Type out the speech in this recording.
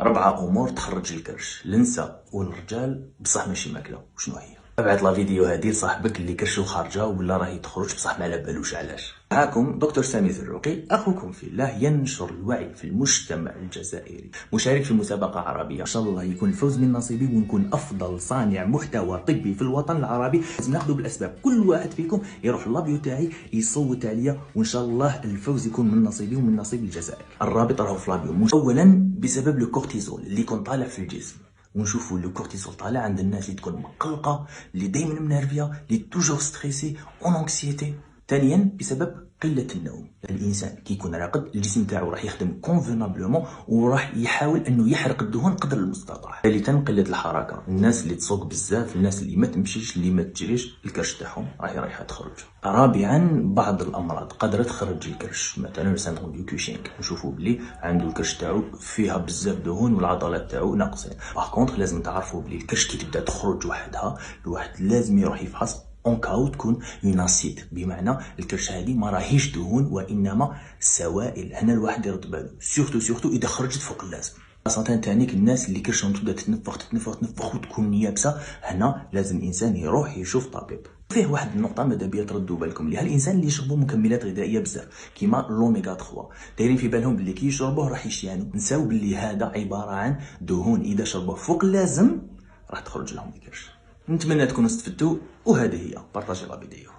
4 امور تخرج الكرش للنساء والرجال بصح ماشي ماكله. وشنو هي؟ ابعث لا فيديو هذه لصاحبك اللي كرشو خارجه ولا راهي تخرج بصح ما على بالوش علاش. معاكم دكتور سامي زروقي، اخوكم في الله، ينشر الوعي في المجتمع الجزائري، مشارك في مسابقه عربيه. ان شاء الله يكون الفوز من نصيبي ونكون افضل صانع محتوى طبي في الوطن العربي. لازم ناخذ بالاسباب، كل واحد فيكم يروح لابيو تاعي يصوت عليا وان شاء الله الفوز يكون من نصيبي ومن نصيب الجزائر. الرابط راهو في لابيو. اولا بسبب لو كورتيزول اللي يكون طالع في الجسم، ونشوفوا لو كورتيزول طالع عند الناس اللي تكون مقلقه، اللي دائما منرفيه، اللي توجور ستريسي اون انكسيتي. ثانيا بسبب قله النوم. الانسان كي يكون راقد الجسم تاعو راح يخدم كونفينابلومون وراح يحاول انه يحرق الدهون قدر المستطاع. ثالثا قله الحركه. الناس اللي تسوق بزاف، الناس اللي ما تمشيش، اللي ما تجريش، الكرش تاعهم راهي رايحه تخرج. رابعا بعض الامراض قادره تخرج الكرش، مثلا سندروم دو كوشينغ، نشوفوا بلي عنده الكرش تاعو فيها بزاف دهون والعضلات تاعو ناقصين. باغ كونطخ لازم تعرفوا بلي الكرش كي تبدا تخرج وحدها الواحد لازم يروح يفحص اون كاو تكون اون اسيد، بمعنى الكرش هذه ما راهيش دهون وانما سوائل. هنا الواحد يرد بالو سورتو اذا خرجت فوق اللازم. خاصة تانيك الناس اللي كرشهم تبدا تتنفخ وتكون يابسه، هنا لازم الانسان يروح يشوف طبيب. فيه واحد النقطة ماذا بيا تردوا بالكم ليها. الانسان اللي يشربوا مكملات غذائية بزاف كيما لوميغا 3 دايرين في بالهم باللي كي يشربوه راح يشيانوا، نساو باللي هذا عبارة عن دهون، اذا شربوه فوق اللازم راح تخرج لهم الكرش. نتمنى تكونوا استفدتوا، وهذه هي بارطاجي لا فيديو.